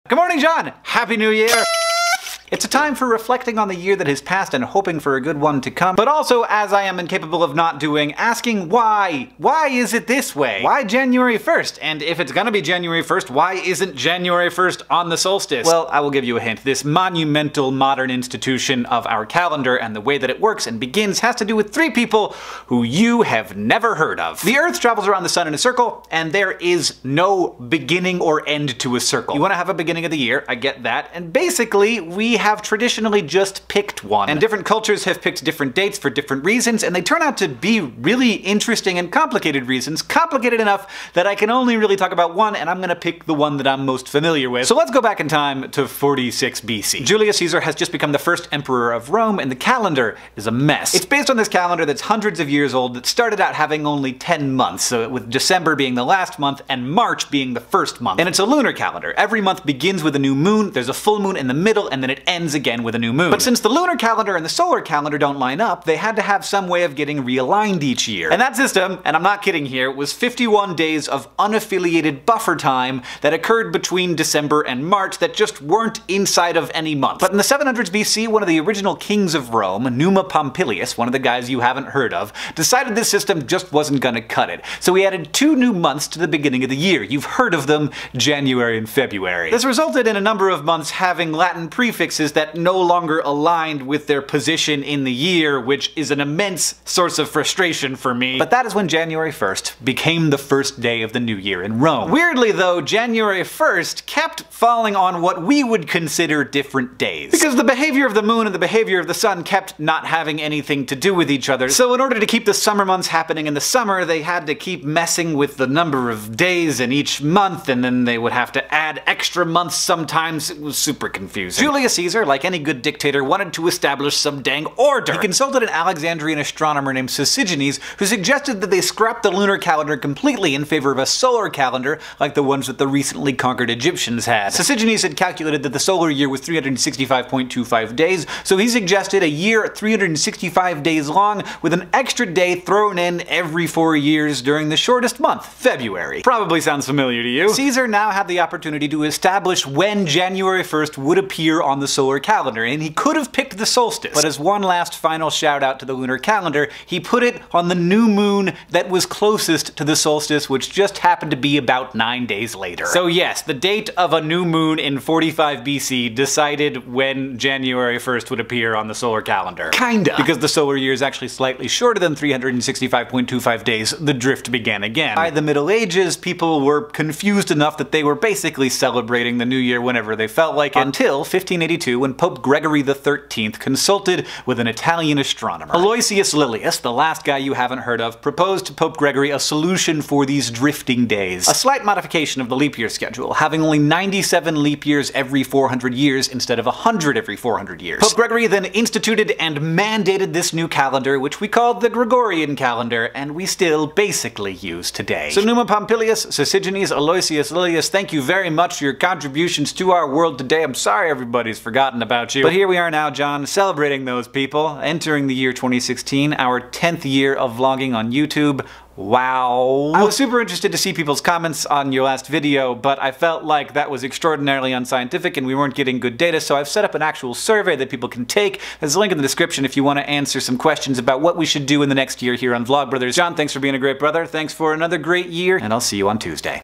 Good morning, John! Happy New Year! It's a time for reflecting on the year that has passed and hoping for a good one to come, but also, as I am incapable of not doing, asking why? Why is it this way? Why January 1st? And if it's gonna be January 1st, why isn't January 1st on the solstice? Well, I will give you a hint. This monumental modern institution of our calendar and the way that it works and begins has to do with three people who you have never heard of. The Earth travels around the sun in a circle, and there is no beginning or end to a circle. You wanna have a beginning of the year, I get that, and basically, we have traditionally just picked one. And different cultures have picked different dates for different reasons, and they turn out to be really interesting and complicated reasons. Complicated enough that I can only really talk about one, and I'm gonna pick the one that I'm most familiar with. So let's go back in time to 46 BC. Julius Caesar has just become the first emperor of Rome, and the calendar is a mess. It's based on this calendar that's hundreds of years old that started out having only 10 months, so with December being the last month and March being the first month. And it's a lunar calendar. Every month begins with a new moon, there's a full moon in the middle, and then it ends again with a new moon. But since the lunar calendar and the solar calendar don't line up, they had to have some way of getting realigned each year. And that system, and I'm not kidding here, was 51 days of unaffiliated buffer time that occurred between December and March that just weren't inside of any month. But in the 700s BC, one of the original kings of Rome, Numa Pompilius, one of the guys you haven't heard of, decided this system just wasn't gonna cut it. So he added 2 new months to the beginning of the year. You've heard of them, January and February. This resulted in a number of months having Latin prefixes that no longer aligned with their position in the year, which is an immense source of frustration for me. But that is when January 1st became the first day of the new year in Rome. Weirdly though, January 1st kept falling on what we would consider different days. Because the behavior of the moon and the behavior of the sun kept not having anything to do with each other. So in order to keep the summer months happening in the summer, they had to keep messing with the number of days in each month, and then they would have to add extra months sometimes. It was super confusing. Julius Caesar, like any good dictator, wanted to establish some dang order. He consulted an Alexandrian astronomer named Sisigines, who suggested that they scrap the lunar calendar completely in favor of a solar calendar like the ones that the recently conquered Egyptians had. Sisigines had calculated that the solar year was 365.25 days, so he suggested a year 365 days long with an extra day thrown in every 4 years during the shortest month, February. Probably sounds familiar to you. Caesar now had the opportunity to establish when January 1st would appear on the solar calendar, and he could have picked the solstice. But as one last final shout out to the lunar calendar, he put it on the new moon that was closest to the solstice, which just happened to be about 9 days later. So yes, the date of a new moon in 45 BC decided when January 1st would appear on the solar calendar. Kinda. Because the solar year is actually slightly shorter than 365.25 days, the drift began again. By the Middle Ages, people were confused enough that they were basically celebrating the new year whenever they felt like it, until 1582 when Pope Gregory XIII consulted with an Italian astronomer. Aloysius Lilius, the last guy you haven't heard of, proposed to Pope Gregory a solution for these drifting days. A slight modification of the leap year schedule, having only 97 leap years every 400 years instead of 100 every 400 years. Pope Gregory then instituted and mandated this new calendar, which we called the Gregorian calendar, and we still basically use today. So Numa Pompilius, Sisigines, Aloysius Lilius, thank you very much for your contributions to our world today. I'm sorry everybody's forgotten about you. But here we are now, John, celebrating those people, entering the year 2016, our 10th year of vlogging on YouTube. Wow. I was super interested to see people's comments on your last video, but I felt like that was extraordinarily unscientific and we weren't getting good data, so I've set up an actual survey that people can take. There's a link in the description if you want to answer some questions about what we should do in the next year here on Vlogbrothers. John, thanks for being a great brother, thanks for another great year, and I'll see you on Tuesday.